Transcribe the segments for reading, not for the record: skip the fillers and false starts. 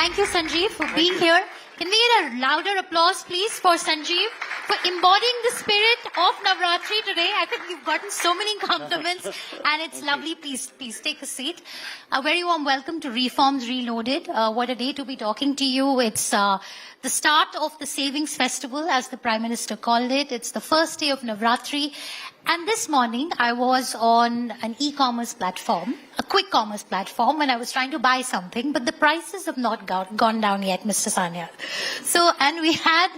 Thank you, Sanjeev, for being here. Can we get a louder applause, please, for Sanjeev, for embodying the spirit of Navratri today? I think you've gotten so many compliments, and it's lovely. Please take a seat. A very warm welcome to Reforms Reloaded. What a day to be talking to you. It's the start of the Savings Festival, as the Prime Minister called it. It's the first day of Navratri. And this morning, I was on an e-commerce platform, a quick commerce platform, and I was trying to buy something, but the prices have not gone down yet, Mr. Sanyal. So, and we had,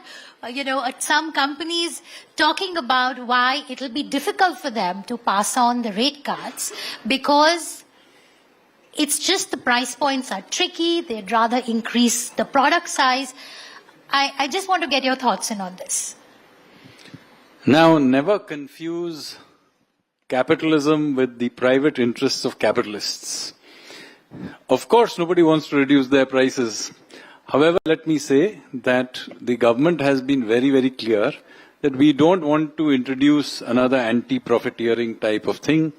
some companies talking about why it'll be difficult for them to pass on the rate cuts because it's just the price points are tricky. They'd rather increase the product size. I just want to get your thoughts in on this. Now, never confuse capitalism with the private interests of capitalists. Of course, nobody wants to reduce their prices. However, let me say that the government has been very, very clear that we don't want to introduce another anti-profiteering type of thing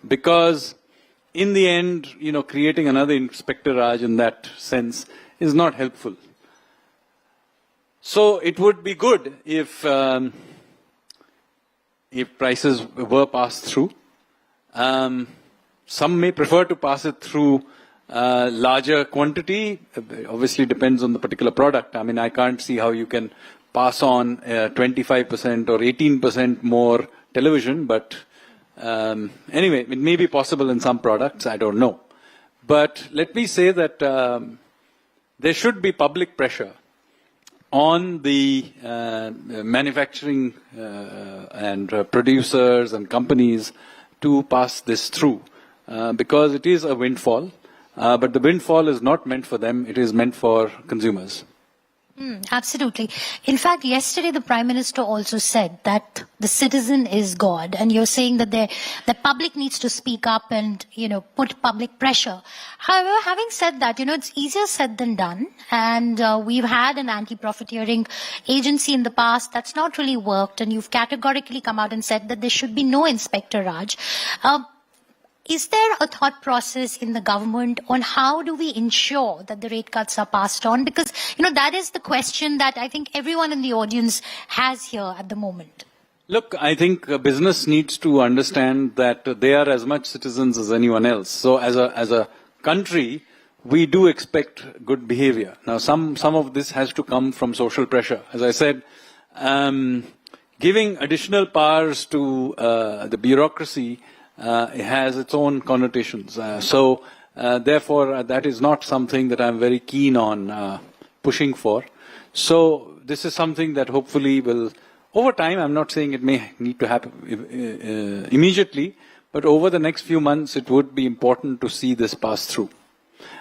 because in the end, creating another Inspector Raj in that sense is not helpful. So it would be good if prices were passed through. Some may prefer to pass it through larger quantity. Obviously, depends on the particular product. I mean, I can't see how you can pass on 25% or 18% more television, but anyway, it may be possible in some products. I don't know. But let me say that there should be public pressure on the manufacturing and producers and companies to pass this through because it is a windfall, but the windfall is not meant for them, it is meant for consumers. Absolutely. In fact, yesterday the Prime Minister also said that the citizen is God, and you're saying that the public needs to speak up and, put public pressure. However, having said that, it's easier said than done, and we've had an anti-profiteering agency in the past that's not really worked, and you've categorically come out and said that there should be no Inspector Raj. Is there a thought process in the government on how do we ensure that the rate cuts are passed on? Because, that is the question that I think everyone in the audience has here at the moment. Look, I think business needs to understand that they are as much citizens as anyone else. So as a country, we do expect good behavior. Now, some of this has to come from social pressure. As I said, giving additional powers to the bureaucracy it has its own connotations. Therefore, that is not something that I'm very keen on pushing for. So this is something that hopefully will, over time, I'm not saying it may need to happen immediately, but over the next few months, it would be important to see this pass through.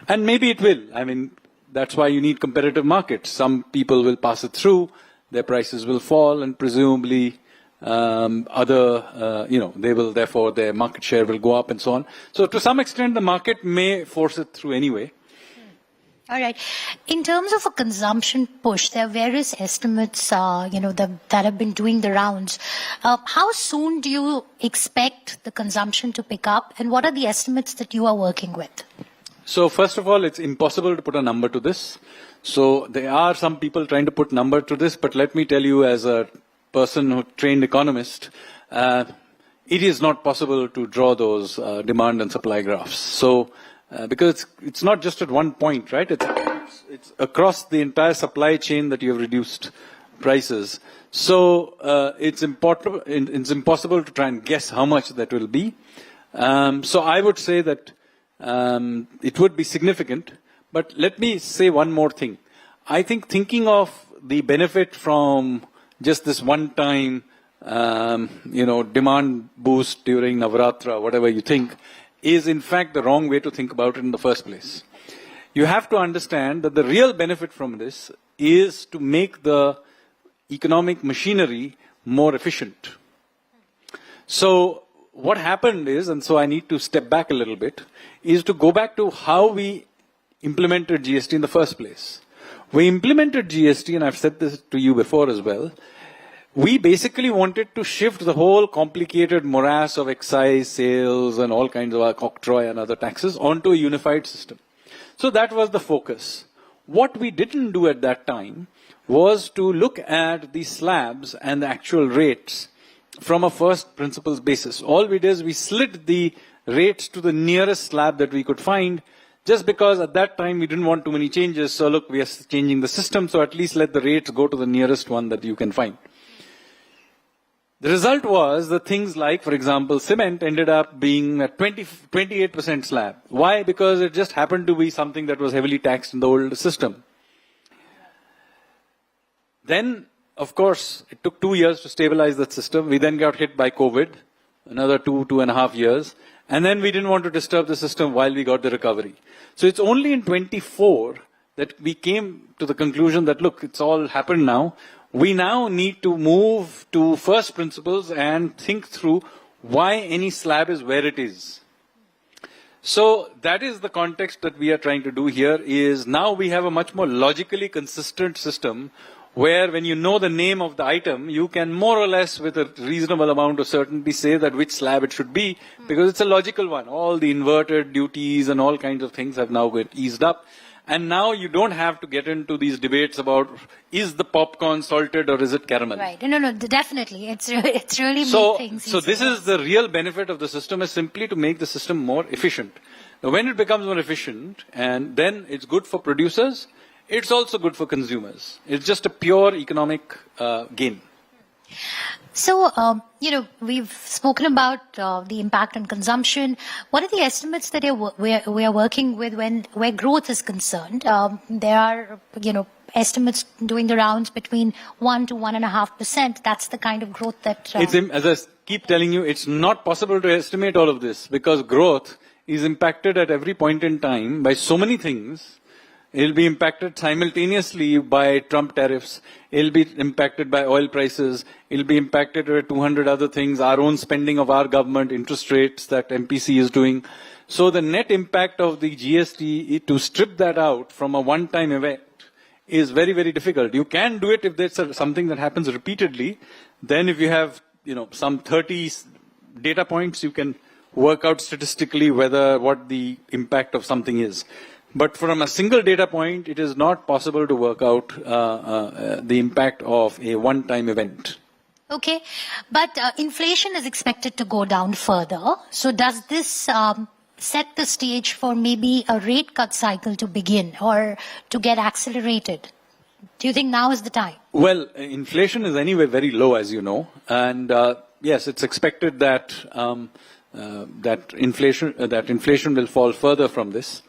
And maybe it will. I mean, that's why you need competitive markets. Some people will pass it through, their prices will fall, and presumably they will, therefore, their market share will go up and so on. So to some extent, the market may force it through anyway. All right. In terms of a consumption push, there are various estimates, that have been doing the rounds. How soon do you expect the consumption to pick up, and what are the estimates that you are working with? So first of all, it's impossible to put a number to this. So there are some people trying to put number to this, but let me tell you as a person who trained economist, it is not possible to draw those demand and supply graphs. So, because it's not just at one point, right? It's across the entire supply chain that you have reduced prices. So it's impossible to try and guess how much that will be. So I would say that it would be significant. But let me say one more thing. I think thinking of the benefit from just this one-time, demand boost during Navratra, whatever you think, is in fact the wrong way to think about it in the first place. You have to understand that the real benefit from this is to make the economic machinery more efficient. So what happened is, and so I need to step back a little bit, is to go back to how we implemented GST in the first place. We implemented GST, and I've said this to you before as well. We basically wanted to shift the whole complicated morass of excise, sales, and all kinds of octroi and other taxes onto a unified system. So that was the focus. What we didn't do at that time was to look at the slabs and the actual rates from a first principles basis. All we did is we slid the rates to the nearest slab that we could find, just because at that time we didn't want too many changes. So look, we are changing the system, so at least let the rates go to the nearest one that you can find. The result was that things like, for example, cement ended up being a 28% slab. Why? Because it just happened to be something that was heavily taxed in the old system. Then, of course, it took 2 years to stabilize that system. We then got hit by COVID, another 2.5 years. And then we didn't want to disturb the system while we got the recovery. So it's only in 24 that we came to the conclusion that, look, it's all happened now. We now need to move to first principles and think through why any slab is where it is. So that is the context that we are trying to do here, is now we have a much more logically consistent system where when you know the name of the item, you can more or less with a reasonable amount of certainty say that which slab it should be, because it's a logical one. All the inverted duties and all kinds of things have now got eased up. And now you don't have to get into these debates about is the popcorn salted or is it caramel. Right. No, definitely. It's really so, made things So this is the real benefit of the system, is simply to make the system more efficient. Now when it becomes more efficient, and then it's good for producers, it's also good for consumers. It's just a pure economic gain. So, we've spoken about the impact on consumption. What are the estimates that we are working with where growth is concerned? There are, estimates doing the rounds between 1 to 1.5%. That's the kind of growth that... As I keep telling you, it's not possible to estimate all of this, because growth is impacted at every point in time by so many things. It'll be impacted simultaneously by Trump tariffs. It'll be impacted by oil prices. It'll be impacted by 200 other things, our own spending of our government, interest rates that MPC is doing. So the net impact of the GST, to strip that out from a one-time event, is very, very difficult. You can do it if there's something that happens repeatedly. Then if you have, some 30 data points, you can work out statistically what the impact of something is. But from a single data point, it is not possible to work out the impact of a one-time event. Okay, but inflation is expected to go down further. So does this set the stage for maybe a rate cut cycle to begin or to get accelerated? Do you think now is the time? Well, inflation is anyway very low, as you know. And yes, it's expected that, that inflation will fall further from this.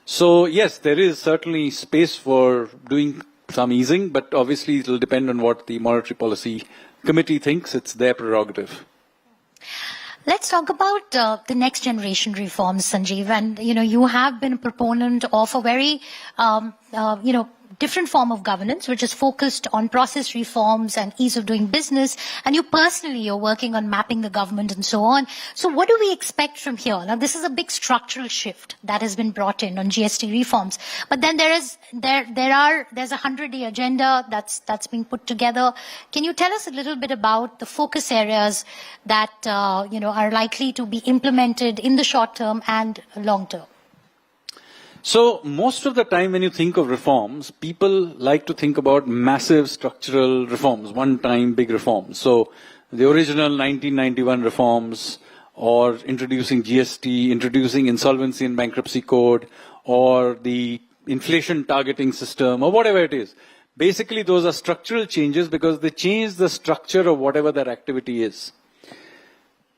So yes, there is certainly space for doing some easing, but obviously it will depend on what the Monetary Policy Committee thinks. It's their prerogative. Let's talk about the next generation reforms, Sanjeev. And, you have been a proponent of a very, different form of governance, which is focused on process reforms and ease of doing business. And you personally are working on mapping the government and so on. So what do we expect from here? Now, this is a big structural shift that has been brought in on GST reforms. But then there's a 100-day agenda that's being put together. Can you tell us a little bit about the focus areas that, are likely to be implemented in the short term and long term? So most of the time when you think of reforms, people like to think about massive structural reforms, one-time big reforms. So the original 1991 reforms, or introducing GST, introducing insolvency and bankruptcy code, or the inflation targeting system, or whatever it is. Basically, those are structural changes because they change the structure of whatever that activity is.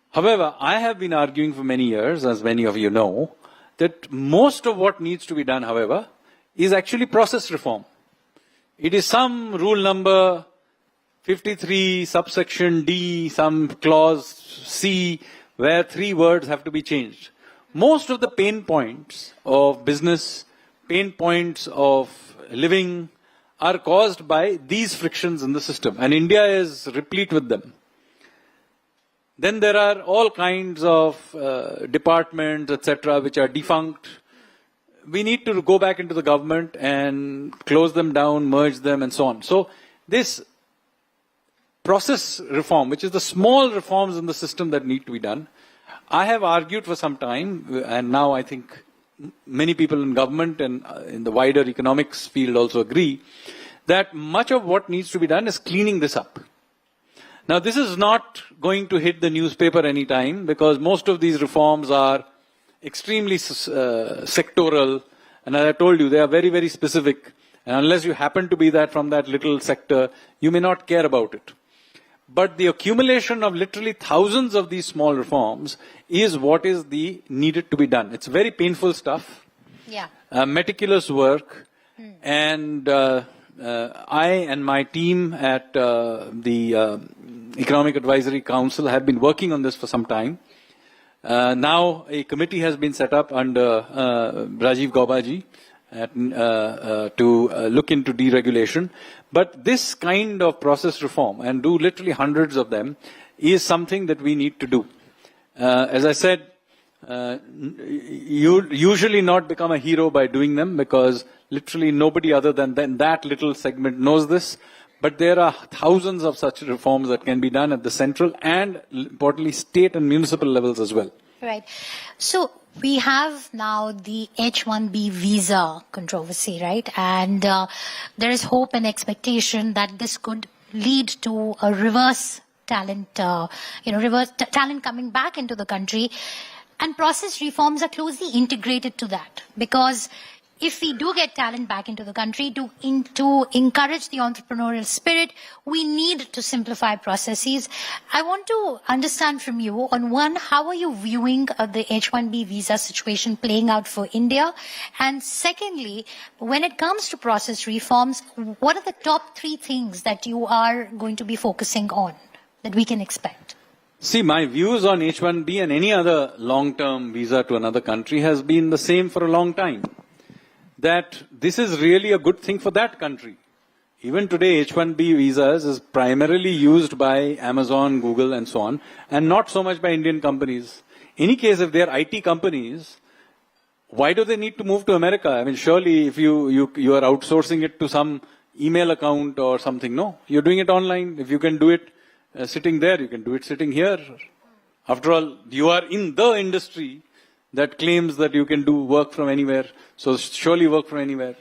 However, I have been arguing for many years, as many of you know, that most of what needs to be done, however, is actually process reform. It is some rule number 53, subsection D, some clause C, where 3 words have to be changed. Most of the pain points of business, pain points of living, are caused by these frictions in the system. And India is replete with them. Then there are all kinds of departments, etc., which are defunct. We need to go back into the government and close them down, merge them, and so on. So this process reform, which is the small reforms in the system that need to be done, I have argued for some time, and now I think many people in government and in the wider economics field also agree, that much of what needs to be done is cleaning this up. Now, this is not going to hit the newspaper anytime because most of these reforms are extremely sectoral, and as I told you, they are very, very specific. And unless you happen to be that from that little sector, you may not care about it. But the accumulation of literally thousands of these small reforms is what is needed to be done. It's very painful stuff, meticulous work, and I and my team at the Economic Advisory Council have been working on this for some time. Now a committee has been set up under Rajiv Gauba-ji to look into deregulation. But this kind of process reform, and do literally hundreds of them, is something that we need to do. As I said, you usually not become a hero by doing them because literally nobody other than that little segment knows this. But there are thousands of such reforms that can be done at the central and, importantly, state and municipal levels as well. Right. So we have now the H-1B visa controversy, right? And there is hope and expectation that this could lead to a reverse talent, talent coming back into the country. And process reforms are closely integrated to that because if we do get talent back into the country to encourage the entrepreneurial spirit, we need to simplify processes. I want to understand from you, on one, how are you viewing the H-1B visa situation playing out for India? And secondly, when it comes to process reforms, what are the top 3 things that you are going to be focusing on that we can expect? See, my views on H-1B and any other long-term visa to another country has been the same for a long time. That this is really a good thing for that country. Even today, H-1B visas is primarily used by Amazon, Google, and so on, and not so much by Indian companies. In any case, if they are IT companies, why do they need to move to America? I mean, surely if you are outsourcing it to some email account or something, no. You're doing it online. If you can do it sitting there, you can do it sitting here. After all, you are in the industry that claims that you can do work from anywhere. So surely work from anywhere.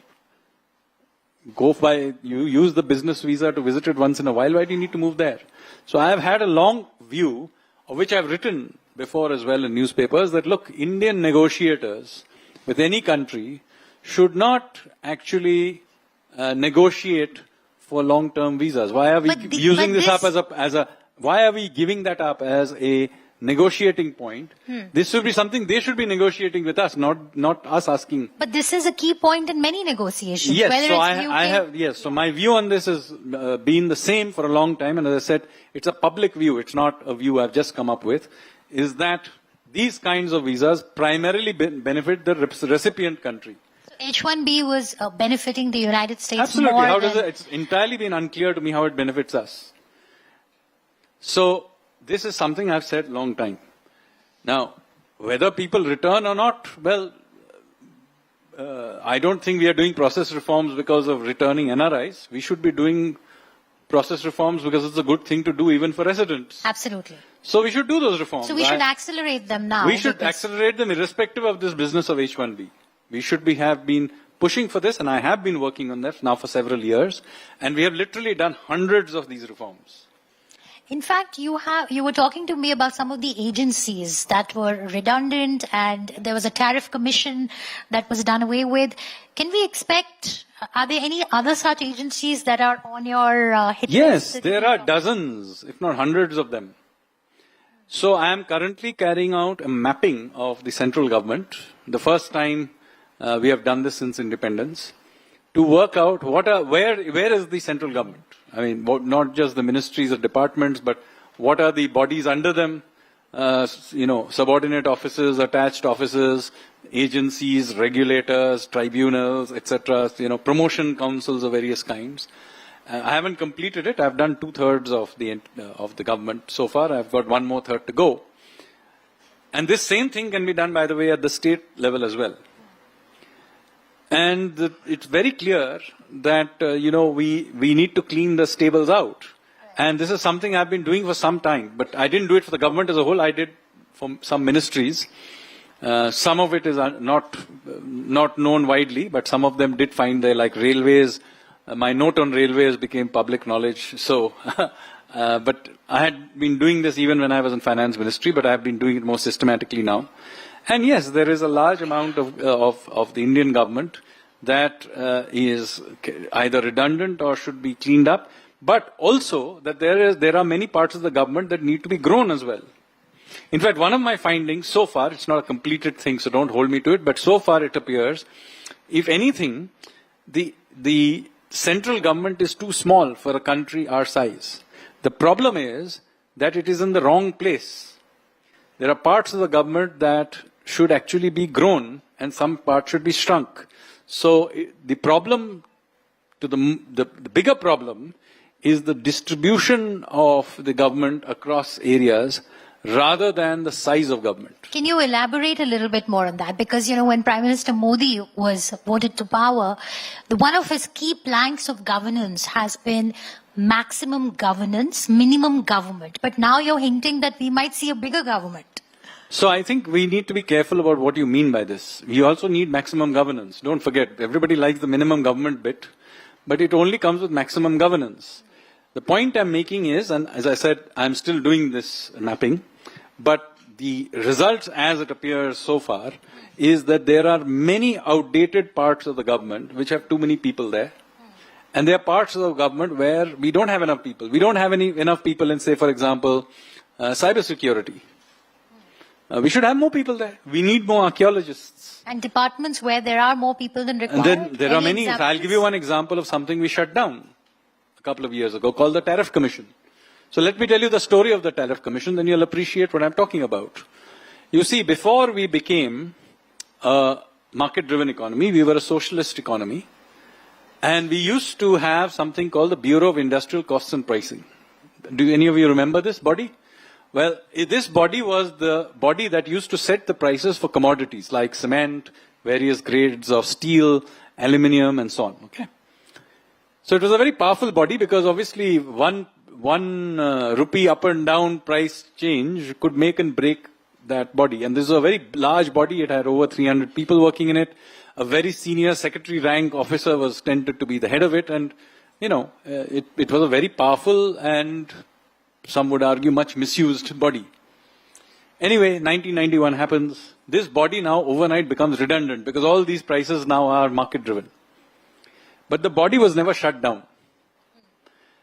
You use the business visa to visit it once in a while. Why do you need to move there? So I have had a long view, of which I've written before as well in newspapers, that look, Indian negotiators with any country should not actually negotiate for long-term visas. Why are we using this up why are we giving that up as a negotiating point? This should be something they should be negotiating with us, not us asking. But this is a key point in many negotiations. Yes, so my view on this has been the same for a long time, and as I said, it's a public view, it's not a view I've just come up with, is that these kinds of visas primarily benefit the recipient country. So H-1B was benefiting the United States Absolutely. more. How does it? It's entirely been unclear to me how it benefits us. So this is something I've said long time. Now, whether people return or not, well, I don't think we are doing process reforms because of returning NRIs. We should be doing process reforms because it's a good thing to do even for residents. Absolutely. So we should do those reforms. So we should accelerate them now. We should accelerate them irrespective of this business of H-1B. We should have been pushing for this, and I have been working on that now for several years, and we have literally done hundreds of these reforms. In fact, you were talking to me about some of the agencies that were redundant, and there was a tariff commission that was done away with. Can we expect, are there any other such agencies that are on your hit list? Yes, there are dozens, if not hundreds of them. So I am currently carrying out a mapping of the central government, the first time we have done this since independence, to work out where is the central government. I mean, not just the ministries or departments, but what are the bodies under them, subordinate offices, attached offices, agencies, regulators, tribunals, etc., promotion councils of various kinds. I haven't completed it. I've done 2/3 of the government so far. I've got 1/3 to go. And this same thing can be done, by the way, at the state level as well. And it's very clear that, we need to clean the stables out. And this is something I've been doing for some time. But I didn't do it for the government as a whole. I did for some ministries. Some of it is not known widely, but some of them did find there, like railways. My note on railways became public knowledge. So, but I had been doing this even when I was in finance ministry, but I have been doing it more systematically now. And yes, there is a large amount of the Indian government that is either redundant or should be cleaned up, but also that there are many parts of the government that need to be grown as well. In fact, one of my findings so far, it's not a completed thing, so don't hold me to it, but so far it appears, if anything, the central government is too small for a country our size. The problem is that it is in the wrong place. There are parts of the government that should actually be grown and some parts should be shrunk. So the problem, the bigger problem is the distribution of the government across areas rather than the size of government. Can you elaborate a little bit more on that? Because, when Prime Minister Modi was voted to power, one of his key planks of governance has been maximum governance, minimum government. But now you're hinting that we might see a bigger government. So I think we need to be careful about what you mean by this. We also need maximum governance. Don't forget, everybody likes the minimum government bit, but it only comes with maximum governance. The point I'm making is, and as I said, I'm still doing this mapping, but the results as it appears so far is that there are many outdated parts of the government which have too many people there. And there are parts of the government where we don't have enough people. We don't have enough people in, say, for example, cybersecurity. We should have more people there. We need more archaeologists. And departments where there are more people than required. And then there are many. Examples? I'll give you one example of something we shut down a couple of years ago called the Tariff Commission. So let me tell you the story of the Tariff Commission, then you'll appreciate what I'm talking about. You see, before we became a market-driven economy, we were a socialist economy. And we used to have something called the Bureau of Industrial Costs and Pricing. Do any of you remember this body? Well, this body was the body that used to set the prices for commodities like cement, various grades of steel, aluminium, and so on. Okay. So it was a very powerful body because obviously one rupee up and down price change could make and break that body. And this is a very large body. It had over 300 people working in it. A very senior secretary rank officer was tended to be the head of it. And, it was a very powerful and some would argue much misused body. Anyway, 1991 happens. This body now overnight becomes redundant because all these prices now are market driven. But the body was never shut down.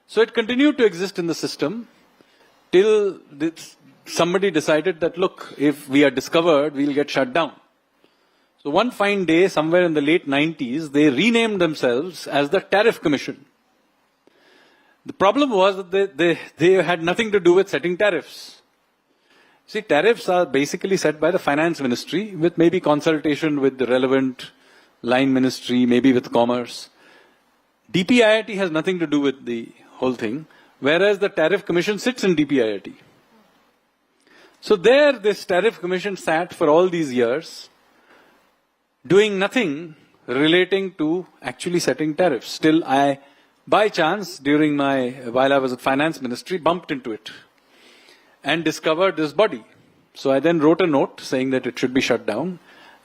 So it continued to exist in the system till somebody decided that, look, if we are discovered, we'll get shut down. So one fine day, somewhere in the late 90s, they renamed themselves as the Tariff Commission. The problem was that they had nothing to do with setting tariffs. See, tariffs are basically set by the finance ministry with maybe consultation with the relevant line ministry, maybe with commerce. DPIIT has nothing to do with the whole thing, whereas the Tariff Commission sits in DPIIT. So there, this Tariff Commission sat for all these years, doing nothing relating to actually setting tariffs. Till I, by chance, while I was at finance ministry, bumped into it and discovered this body. So I then wrote a note saying that it should be shut down.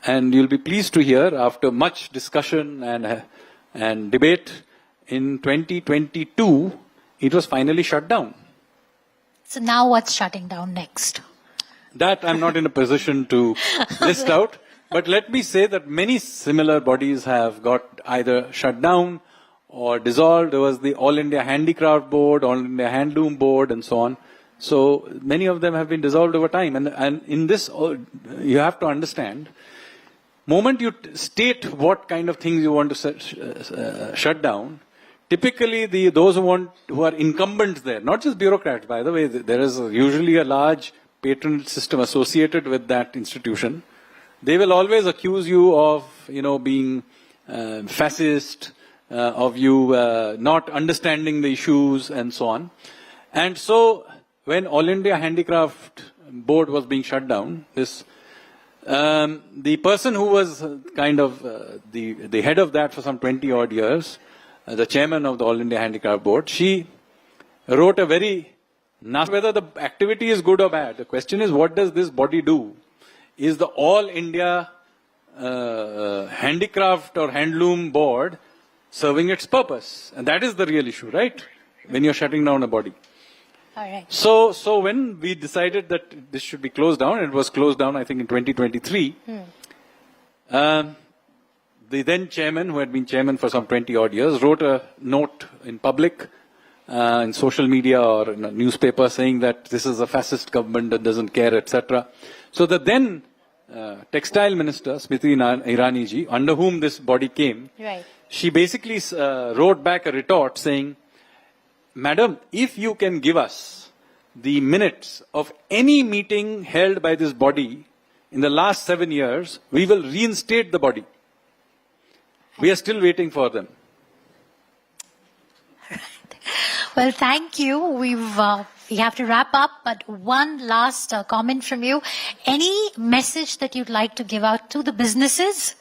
And you'll be pleased to hear, after much discussion and debate, in 2022, it was finally shut down. So now what's shutting down next? That I'm not in a position to list out. But let me say that many similar bodies have got either shut down or dissolved. There was the All India Handicraft Board, All India Handloom Board, and so on. So many of them have been dissolved over time. And in this, you have to understand, moment you state what kind of things you want to shut down, typically those who are incumbents there, not just bureaucrats, by the way, there is usually a large patronage system associated with that institution. They will always accuse you of, being fascist, of you not understanding the issues and so on. And so when All India Handicraft Board was being shut down, the person who was kind of the head of that for some 20 odd years, the chairman of the All India Handicraft Board, she wrote a very, not whether the activity is good or bad. The question is, what does this body do? is the All India Handicraft or Handloom Board serving its purpose? And that is the real issue, right? When you're shutting down a body. All right. So when we decided that this should be closed down, it was closed down, I think, in 2023. The then chairman, who had been chairman for some 20 odd years, wrote a note in public, in social media or in a newspaper, saying that this is a fascist government that doesn't care, etc. So the then textile minister, Smriti Irani ji, under whom this body came, Right. she basically wrote back a retort saying, Madam, if you can give us the minutes of any meeting held by this body in the last 7 years, we will reinstate the body. We are still waiting for them. Well, thank you. We have to wrap up, but one last comment from you. Any message that you'd like to give out to the businesses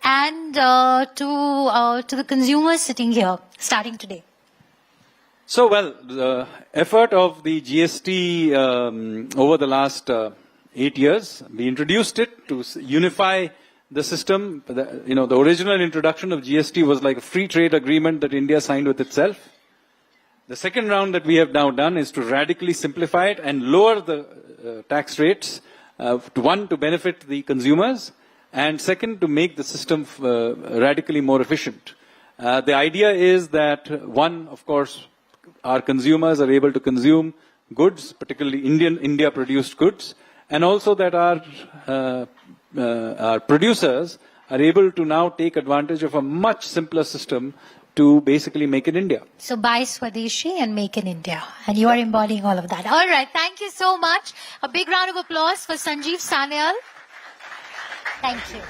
and to the consumers sitting here, starting today? So, well, the effort of the GST over the last 8 years, we introduced it to unify the system. The original introduction of GST was like a free trade agreement that India signed with itself. The second round that we have now done is to radically simplify it and lower the tax rates, to benefit the consumers, and second, to make the system radically more efficient. The idea is that, one, of course, our consumers are able to consume goods, particularly India-produced goods, and also that our producers are able to now take advantage of a much simpler system to basically make in India. So buy Swadeshi and make in India. And you are embodying all of that. All right. Thank you so much. A big round of applause for Sanjeev Sanyal. Thank you.